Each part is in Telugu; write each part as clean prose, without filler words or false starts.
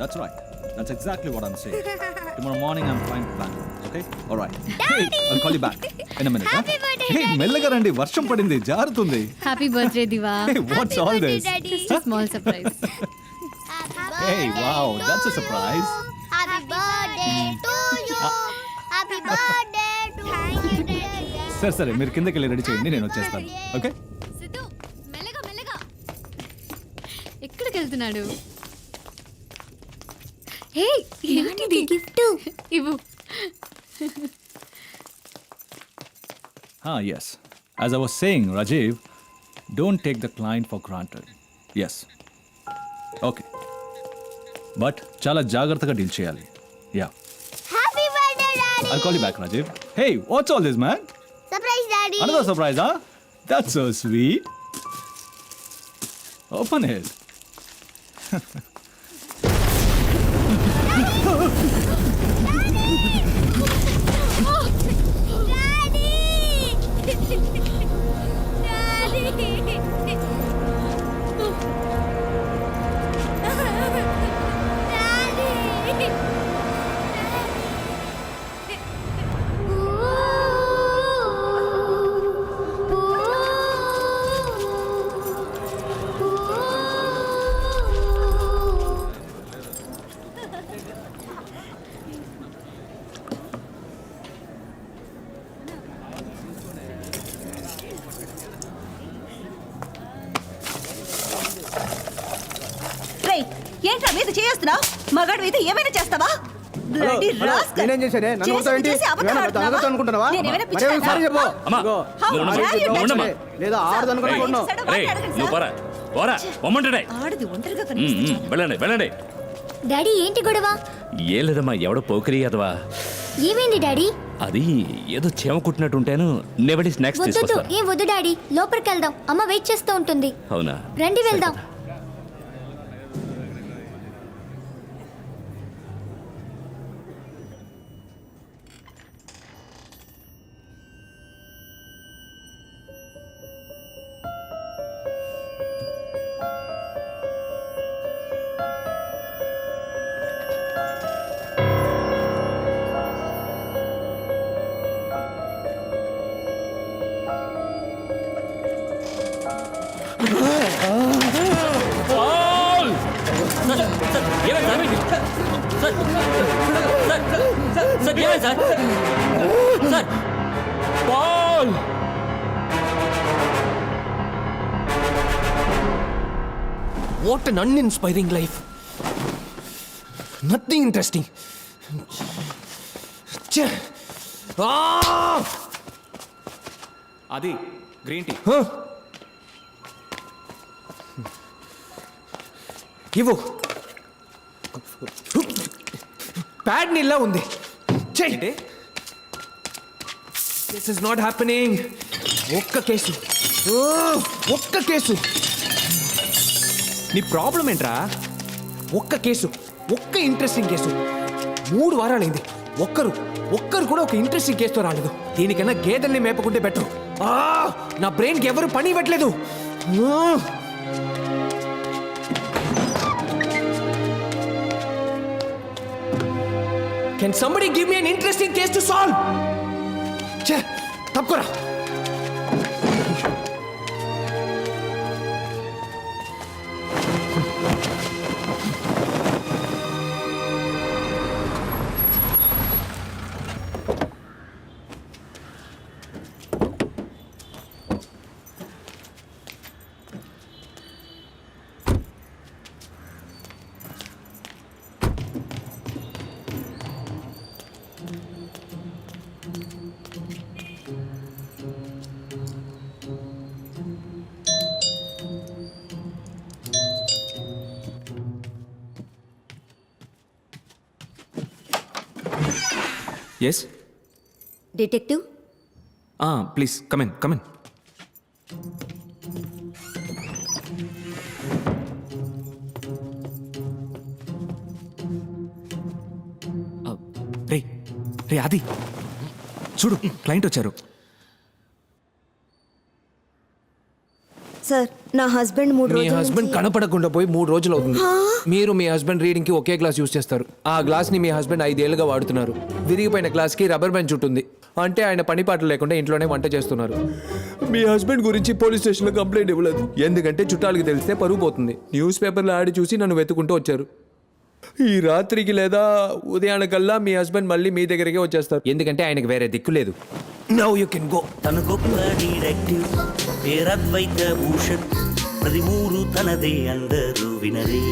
That's right. That's exactly what I'm saying. Tomorrow morning I'm flying to Bangalore. Okay? All right. Hey, I'll call you back in a minute. Happy birthday, Hey, మెల్లగా రండి, వర్షం పడింది, జారుతుంది. హ్యాపీ బర్త్డే దివా. Hey, what's all this? Just a small surprise. Hey, wow, that's a surprise. Happy birthday to you. Happy birthday to you. సరే మీరు కిందకి వెళ్ళి రెడీ చేయండి, నేను వచ్చేస్తాను. ఓకే? సిద్ధు మెల్లగా మెల్లగా. ఎక్కడికి వెళ్తున్నాడు? హే, ఏంటిది గిఫ్ట్? ఇవ్వు. Yes. As I was saying, Rajiv, don't take the client for granted. Yes. Okay. But చాలా జాగ్రత్తగా డీల్ చేయాలి. Yeah. Happy birthday, Daddy. I'll call you back, Rajiv. Hey, what's all this, man? Surprise, Daddy. Another surprise, huh? That's so sweet. Open it. ఏంట్రా మీద చేస్తున్నావు? మగాడు మీద ఏమైనా చేస్తావా? Bloody rascal. నేనేం చేశానే? నన్ను కొడతావేంటి? నేను అనుకుంటున్నావా? మరేం సారీ చెప్పు. అమ్మా, నువ్వు ఉండమ్మా. లేదా ఆడదు అనుకుంటున్నాను. రేయ్, నువ్వు పోరా పోరా పొమ్మంటాడే. ఆడది ఒంటరిగా కనిపిస్తుంది. వెళ్ళండి వెళ్ళండి. డాడీ ఏంటి గొడవ? ఏ లేదమ్మా, ఎవడో పోకిరి అదవా. ఏమైంది డాడీ? అది ఏదో చేమ కుట్టినట్టుంటేను నెవడి స్నాక్స్ వద్దు తీసుకొస్తాను. ఏం వద్దు డాడీ, లోపలికి వెళ్దాం, అమ్మ వెయిట్ చేస్తూ ఉంటుంది. అవునా? రండి వెళ్దాం. What an uninspiring life. Nothing interesting. అది గ్రీన్ టీ. ఇవ్వు. ప్యాడ్ నీళ్ళ ఉంది. చెయ్యి. This is not happening. ఒక్క కేసు. నీ ప్రాబ్లం ఏంట్రా? ఒక్క కేసు, ఒక్క ఇంట్రెస్టింగ్ కేసు. 3 వారాలైంది, ఒక్కరు కూడా ఒక ఇంట్రెస్టింగ్ కేసుతో రాలేదు. దీనికన్నా గేదెల్ని మేపకుంటే బెటర్. నా బ్రెయిన్కి ఎవరు పని ఇవ్వట్లేదు. Can somebody give me an interesting case to solve? ఛే, తప్పుకోరా. Yes? Detective, Please, come in. రే ఆది, చూడు క్లయింట్ వచ్చారు. సార్ నా హస్బెండ్ 3 మీ రోజుల హస్బెండ్ కనపడకుండా పోయి 3 రోజులు అవుతుంది. మీరు మీ హస్బెండ్ రీడింగ్ కి ఒకే గ్లాస్ యూస్ చేస్తారు. ఆ గ్లాస్ ని మీ హస్బెండ్ 5 ఏళ్లుగా వాడుతున్నారు. విరిగిపోయిన గ్లాస్ కి రబ్బర్ బ్యాండ్ చుట్టుంది. అంటే ఆయన పని పాటలు లేకుండా ఇంట్లోనే వంట చేస్తున్నారు. మీ హస్బెండ్ గురించి పోలీస్ స్టేషన్లో కంప్లైంట్ ఇవ్వలేదు. ఎందుకంటే చుట్టాలకి తెలిస్తే పరువు పోతుంది. న్యూస్ పేపర్లో యాడ్ చూసి నన్ను వెతుకుంటూ వచ్చారు. ఈ రాత్రికి లేదా ఉదయానికల్లా మీ హస్బెండ్ మళ్ళీ మీ దగ్గరికి వచ్చేస్తారు. ఎందుకంటే ఆయనకి వేరే దిక్కు లేదు. Now you can go. తన గొప్ప డిటెక్టివ్ పేరద్వైత భూషణ్, ప్రతి ఊరు తనదే అందరూ వినరే.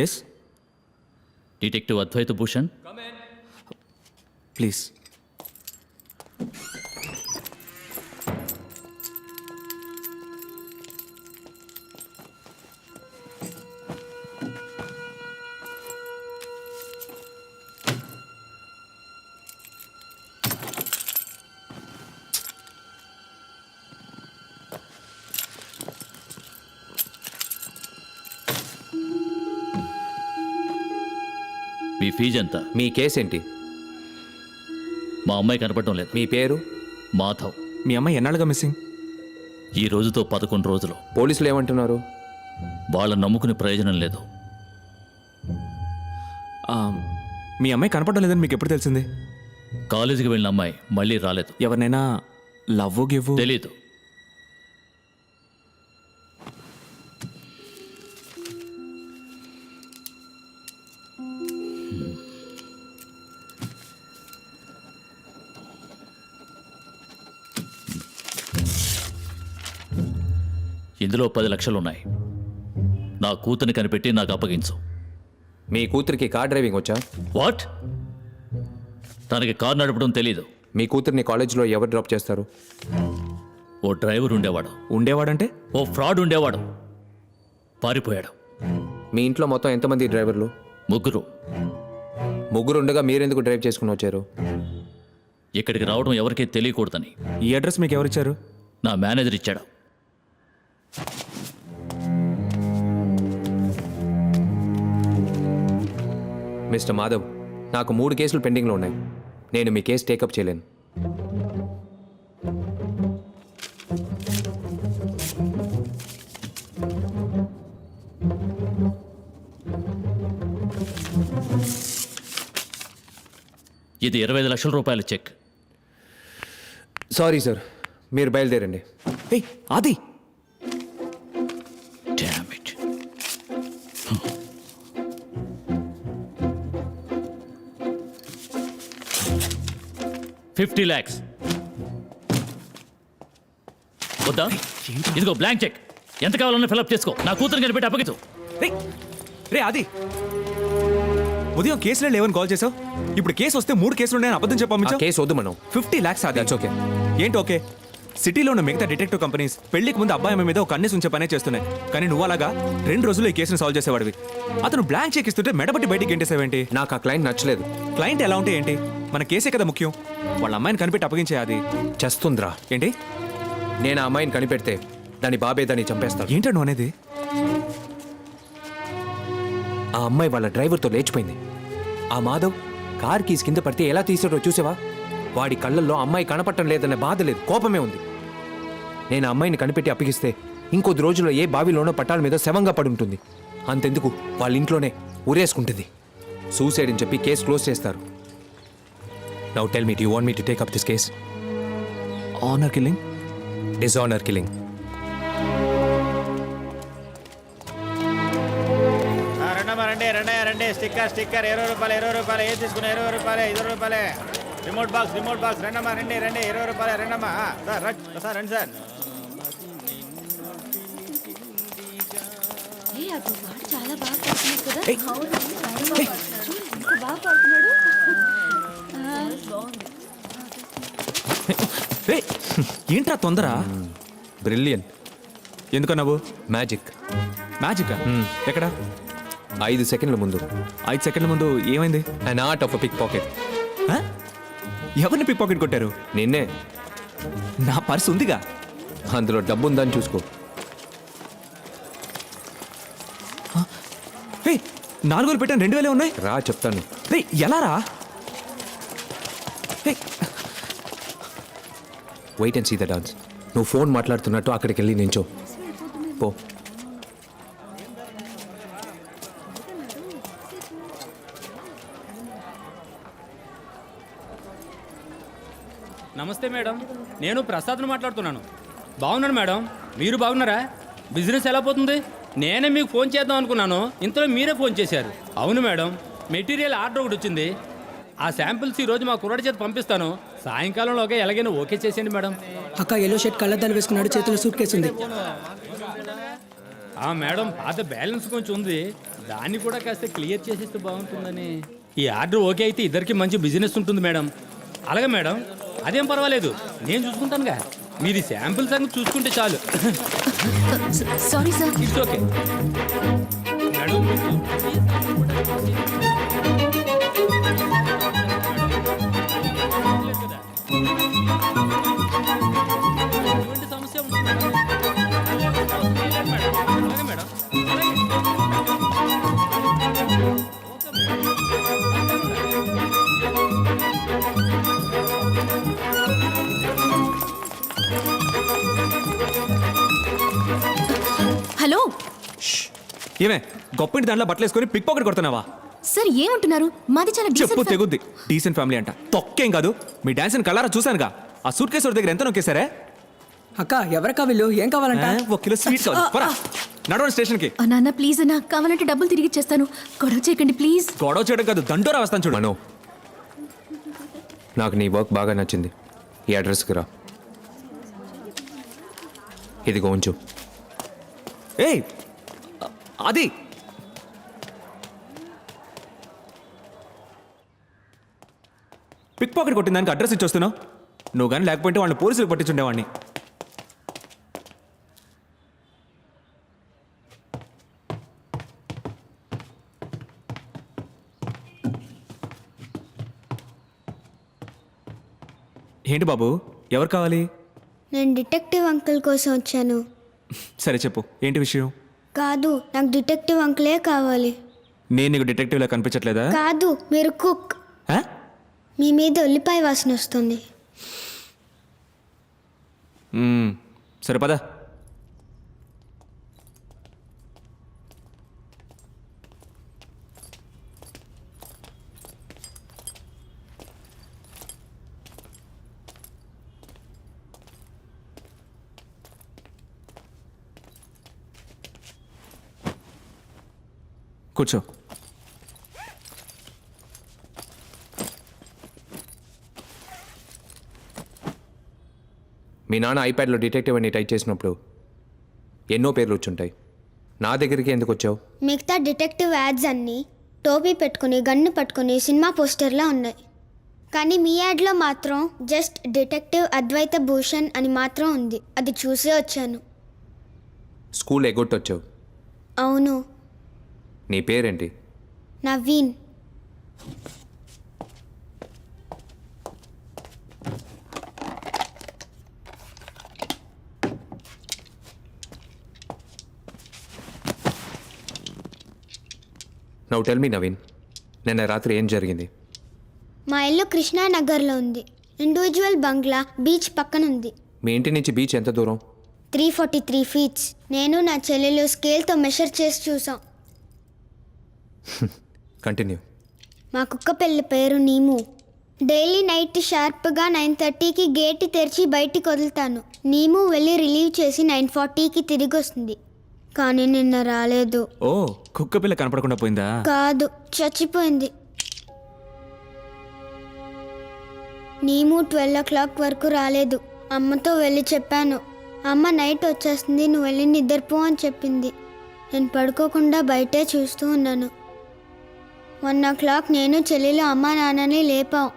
Yes detective Advaita Bhushan, please. మీ ఫీజు ఎంత? మీ కేసు ఏంటి? మా అమ్మాయి కనపడటం లేదు. మీ పేరు? మాధవ్. మీ అమ్మాయి ఎన్నాళ్ళుగా మిస్సింగ్? ఈ రోజుతో 11 రోజులు. పోలీసులు ఏమంటున్నారు? వాళ్ళని నమ్ముకునే ప్రయోజనం లేదు. మీ అమ్మాయి కనపడడం లేదని మీకు ఎప్పుడు తెలిసింది? కాలేజీకి వెళ్ళిన అమ్మాయి మళ్ళీ రాలేదు. ఎవరినైనా లవ్ గివ్? తెలీదు. ఇందులో 10 లక్షలు ఉన్నాయి. నా కూతుర్ని కనిపెట్టి నాకు అప్పగించు. మీ కూతురికి కార్ డ్రైవింగ్ వచ్చా? వాట్? తనకి కారు నడపడం తెలీదు. మీ కూతుర్ని కాలేజీలో ఎవరు డ్రాప్ చేస్తారు? ఓ డ్రైవర్ ఉండేవాడు. ఉండేవాడంటే? ఓ ఫ్రాడ్ ఉండేవాడు, పారిపోయాడు. మీ ఇంట్లో మొత్తం ఎంతమంది డ్రైవర్లు? 3. ముగ్గురు ఉండగా మీరెందుకు డ్రైవ్ చేసుకుని వచ్చారు? ఇక్కడికి రావడం ఎవరికీ తెలియకూడదని. ఈ అడ్రస్ మీకు ఎవరిచ్చారు? నా మేనేజర్ ఇచ్చాడు. మిస్టర్ మాధవ్, నాకు 3 కేసులు పెండింగ్లో ఉన్నాయి. నేను మీ కేసు టేకప్ చేయలేను. ఇది 25 లక్షల రూపాయల చెక్. సారీ సార్, మీరు బయలుదేరండి. ఏయ్ ఆది, Damn it. 50 lakhs. వద్దా? ఇదిగో బ్లాంక్ చెక్. ఎంత కావాలన్నా ఫిల్అప్ చేసుకో. నా కూతురు కనిపెట్టి అప్పగించు. రే ఆది, ఉదయం కేసులే లేవని కాల్ చేసావు. ఇప్పుడు కేసు వస్తే 3 కేసులు ఉన్నాయని అబద్ధం ఆ చెప్పాము. కేసు వద్దు మనం. 50 lakhs ఆది. That's okay. ఏంటి ఓకే? సిటీలో ఉన్న మిగతా డిటెక్టివ్ కంపెనీస్ పెళ్లికి ముందు అబ్బాయి అమ్మాయి మీద ఒక కన్నేసి ఉంచే పనే చేస్తున్నాయి. కానీ నువ్వు అలాగా 2 రోజుల్లో ఈ కేసును సాల్వ్ చేసేవాడివి. అతను బ్లాంక్ చెక్ ఇస్తుంటే మెడబట్టి బయటికి గెంటేసావేంటి? నాకు ఆ క్లయింట్ నచ్చలేదు. క్లయింట్ ఎలా ఉంటే ఏంటి? మన కేసే కదా ముఖ్యం. వాళ్ళ అమ్మాయిని కనిపెట్టి అప్పగించే అది. చేస్తుందిరా. ఏంటి? నేను ఆ అమ్మాయిని కనిపెడితే దాని బాబే దాన్ని చంపేస్తాడు. ఏంటో నువ్వు అనేది? ఆ అమ్మాయి వాళ్ళ డ్రైవర్తో లేచిపోయింది. ఆ మాధవ్ కార్ కీస్ కింద పడితే ఎలా తీసాడో చూసావా? వాడి కళ్ళల్లో అమ్మాయి కనపడటం లేదనే బాధ లేదు, కోపమే ఉంది. నేను ఆ అమ్మాయిని కనిపెట్టి అప్పగిస్తే ఇంకొద్ది రోజుల్లో ఏ బావిలోనో పట్టాల మీద శవంగా పడి ఉంటుంది. అంతెందుకు, వాళ్ళ ఇంట్లోనే ఉరేసుకుంటుంది. సూసైడ్ అని చెప్పి కేసు క్లోజ్ చేస్తారు. Now tell me, do you want me to take up this case? Honour killing? Dishonour killing. రండి స్టిక్కర్ 20 రూపాయలు ఏది తీసుకున్నా 20 రూపాయలే 20 రూపాయలే. రిమోట్ బాక్స్ రెండమ్మా రండి 20 రూపాయలే రెండమ్మా. సార్ రండి సార్. చాలా బాగా పాడుతున్నాడు కదా. ఏయ్, ఎంత బాగా పాడుతున్నాడు. రేయ్, ఏంట్రా తొందర? బ్రిలియంట్. ఎందుకన్నావు? మ్యాజిక్. మ్యాజిక్ ఎక్కడ? 5 సెకండ్ల ముందు. 5 సెకండ్ల ముందు ఏమైంది? An art of pickpocket. ఎవరిని పిక్ పాకెట్ కొట్టారు? నిన్నే. నా పర్స్ ఉందిగా. అందులో డబ్బు ఉందని చూసుకో. హే, 4,000 పెట్టాను, 2,000 ఉన్నాయి. రా చెప్తాను. రే ఎలా రా? Hey, wait and see the dance. నువ్వు ఫోన్ మాట్లాడుతున్నట్టు అక్కడికి వెళ్ళి నించో పో. నమస్తే మేడం, నేను ప్రసాద్ను మాట్లాడుతున్నాను. బాగున్నాను మేడం, మీరు బాగున్నారా? బిజినెస్ ఎలా పోతుంది? నేనే మీకు ఫోన్ చేద్దాం అనుకున్నాను, ఇంతలో మీరే ఫోన్ చేశారు. అవును మేడం, మెటీరియల్ ఆర్డర్ ఒకటి వచ్చింది. ఆ శాంపిల్స్ ఈరోజు మా కుర్రాడి చేత పంపిస్తాను. సాయంకాలంలోగా ఎలాగైనా ఓకే చేసేయండి మేడం. అక్క ఎల్లో షర్ట్ కళ్ళద్దాలు వేసుకున్నాడు, చేతిలో సూట్ కేసు ఉంది. మేడం, పాత బ్యాలెన్స్ కొంచెం ఉంది, దాన్ని కూడా కాస్త క్లియర్ చేసేస్తే బాగుంటుందని. ఈ ఆర్డర్ ఓకే అయితే ఇద్దరికి మంచి బిజినెస్ ఉంటుంది మేడం. అలాగే మేడం, అదేం పర్వాలేదు, నేను చూసుకుంటానుగా. మీరు ఈ శాంపిల్ సంగతి చూసుకుంటే చాలు. Sorry sir. It's okay madam. ఎటువంటి సమస్య ఉంటుంది మేడం? అలాగే మేడం. హలో ఏమే గొప్పింటి దాంట్లో బట్టలు వేసుకొని పిక్ పాకెట్ కొడుతున్నావా? సార్, ఏమంటున్నారు? మాది చాలా చెప్పు డీసెంట్ తెగుద్ది. డీసెంట్ ఫ్యామిలీ అంట, తొక్కేం కాదు. మీ డాన్స్ కలరా చూశానుగా. ఆ సూట్ కేసు దగ్గర ఎంత నొక్కేశారే? అక్క ఎవరక్క వీళ్ళు? ఏం కావాలంట? 1 కిలో స్వీట్స్ నడవండి స్టేషన్కి. నాన్న ప్లీజ్ అన్న, కావాలంటే డబ్బులు తిరిగి ఇచ్చేస్తాను. గొడవ చేయకండి ప్లీజ్. గొడవ చేయడం కాదు, దండోరా వస్తాను చూడు. మనో, నాకు నీ వర్క్ బాగా నచ్చింది. ఈ అడ్రస్కి రా. ఇదిగో ఉంచు. ఏయ్ అది పిక్ పాకెట్ కొట్టిన దానికి అడ్రస్ ఇచ్చొస్తున్నావు. నువ్వు కానీ లేకపోతే వాళ్ళని పోలీసులు పట్టించుండేవాడిని. ఏంటి బాబు, ఎవరు కావాలి? నేను డిటెక్టివ్ అంకుల్ కోసం వచ్చాను. సరే చెప్పు, ఏంటి విషయం? కాదు, నాకు డిటెక్టివ్ అంకులే కావాలి. నేను నీకు డిటెక్టివ్లా కనిపించట్లేదా? కాదు, మీరు కుక్. ఆ? మీ మీద ఉల్లిపాయ వాసన వస్తుంది. సరే పద. కూర్చో. మీ నాన్న ఐప్యాడ్లో డిటెక్టివ్ అని టైప్ చేసినప్పుడు ఎన్నో పేర్లు వచ్చుంటాయి. నా దగ్గరికి ఎందుకు వచ్చావు? మిగతా డిటెక్టివ్ యాడ్స్ అన్నీ టోపీ పెట్టుకుని గన్ను పట్టుకుని సినిమా పోస్టర్లా ఉన్నాయి. కానీ మీ యాడ్లో మాత్రం జస్ట్ డిటెక్టివ్ అద్వైత భూషణ్ అని మాత్రం ఉంది. అది చూసే వచ్చాను. స్కూల్ ఎగ్గొట్టొచ్చావు. అవును. నీ పేరేంటి? Naveen. Now tell me Naveen, నిన్న రాత్రి ఏం జరిగింది? మా ఇల్లు కృష్ణానగర్లో ఉంది. ఇండివిజువల్ బంగ్లా బీచ్ పక్కన ఉంది. మీ ఇంటి నుంచి బీచ్ ఎంత దూరం? 343 ఫీట్స్. నేను నా చెల్లెలు స్కేల్తో మెషర్ చేసి చూసాం. కంటిన్యూ. మా కుక్క పిల్ల పేరు నీము. డైలీ నైట్ షార్ప్గా 9:30కి గేట్ తెరిచి బయటికి వదులుతాను. నీము వెళ్ళి రిలీవ్ చేసి 9:40కి తిరిగి వస్తుంది. కానీ నిన్న రాలేదు. ఓ, కుక్క పిల్ల కనపడకుండా పోయిందా? కాదు, చచ్చిపోయింది. నీము 12 o'clock వరకు రాలేదు. అమ్మతో వెళ్ళి చెప్పాను. అమ్మ నైట్ వచ్చేస్తుంది, నువ్వు వెళ్ళి నిద్రపో అని చెప్పింది. నేను పడుకోకుండా బయటే చూస్తూ ఉన్నాను. 1 o'clock నేను చెల్లెలు అమ్మ నాన్నని లేపాం.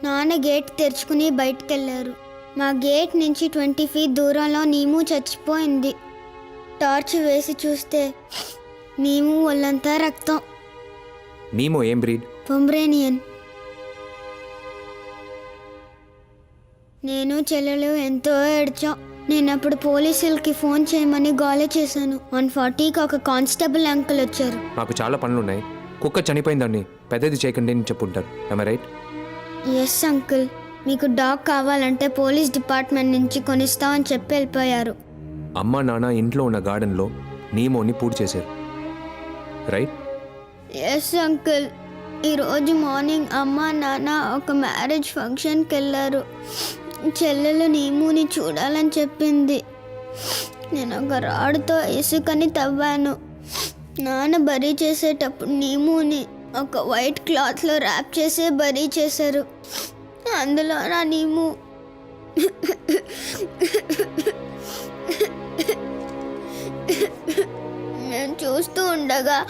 నాన్న గేట్ తెరుచుకుని బయటికి వెళ్ళారు. మా గేట్ నుంచి 20 feet దూరంలో నీము చచ్చిపోయింది. టార్చ్ వేసి చూస్తే నీము ఒళ్ళంతా రక్తం. నీమో ఏం బ్రీడ్? పొంబ్రేనియన్. నేను చెల్లెలు ఎంతో ఏడ్చాం. నేను అప్పుడు పోలీసులకి ఫోన్ చేయమని గోల చేశాను. 140కి ఒక కానిస్టేబుల్ అంకుల్ వచ్చారు. నాకు చాలా పనులు ఉన్నాయి. కుక్క చనిపోయిందండి, పెద్దది చేయకండి అని చెప్పుంటారు. రైట్? ఎస్ అంకుల్, మీకు డాగ్ కావాలంటే పోలీస్ డిపార్ట్మెంట్ నుంచి కొనిస్తామని చెప్పి వెళ్ళిపోయారు. అమ్మ నాన్న ఇంట్లో ఉన్న గార్డెన్లో నీమోని పూడి చేశారు. రైట్? ఎస్ అంకుల్, ఈరోజు మార్నింగ్ అమ్మ నాన్న ఒక మ్యారేజ్ ఫంక్షన్కి వెళ్ళారు. చెల్లెలు నీముని చూడాలని చెప్పింది. నేను ఒక రాడుతో ఇసుకని తవ్వాను. నాన్న బరీ చేసేటప్పుడు నీముని ఒక వైట్ క్లాత్లో ర్యాప్ చేసి బరీ చేశారు. అందులో నా నీము నేను చూస్తూ ఉండగా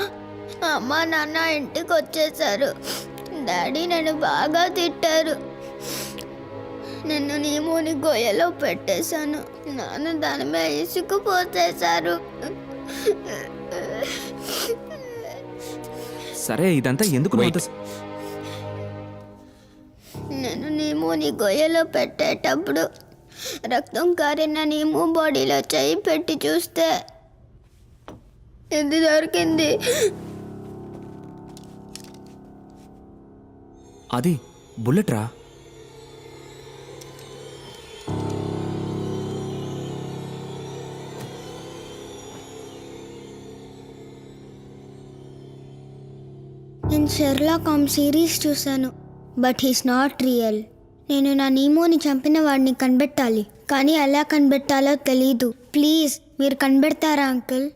అమ్మ నాన్న ఇంటికి వచ్చేసారు. డాడీ నన్ను బాగా తిట్టారు. నన్ను నీముని గొయ్యలో పెట్టేశాను. నాన్న దాని మీద ఇసుకు పోసేశారు. సరే ఇదంతా ఎందుకు నువ్వు అంత- నేను నీముని గొయ్యలో పెట్టేటప్పుడు రక్తం కారిన నీము బాడీలో చేయి పెట్టి చూస్తే ఇది దొరికింది. అది బుల్లెట్ రా. నేను షెర్లాక్ హోమ్స్ సిరీస్ చూశాను, బట్ హీస్ నాట్ రియల్. నేను నా నీమోని చంపిన వాడిని కనిపెట్టాలి, కానీ ఎలా కనిపెట్టాలో తెలీదు. ప్లీజ్ మీరు కనిపెడతారా అంకుల్?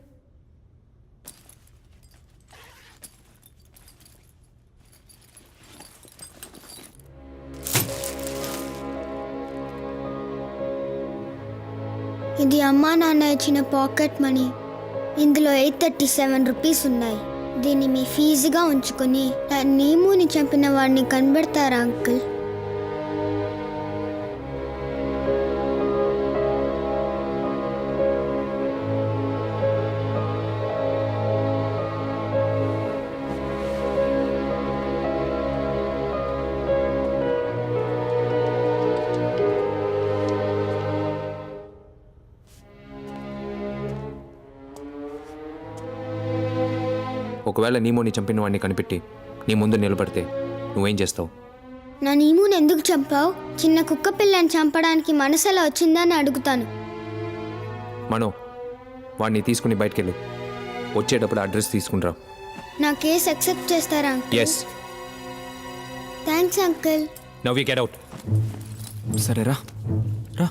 ఇది అమ్మా నాన్న ఇచ్చిన పాకెట్ మనీ. ఇందులో 837 రూపీస్ ఉన్నాయి. దీన్ని మీ ఫీజుగా ఉంచుకొని నా నీముని చంపిన వాడిని కనిపెడతారా అంకుల్? ఒకవేళ నీమోని చంపిన వాడిని కనిపెట్టి నీ ముందు నిలబడితే నువ్వేం చేస్తావు? నా నీముని ఎందుకు చంపావు? చిన్న కుక్క పిల్లని చంపడానికి మనసు ఎలా వచ్చిందని అడుగుతాను. మనో, వాడిని తీసుకుని బయటకెళ్ళు. వచ్చేటప్పుడు అడ్రస్ తీసుకునిరా. నా కేసు అక్సెప్ట్ చేస్తారా uncle? Yes. Thanks uncle. Now you get out. సరే రా రా.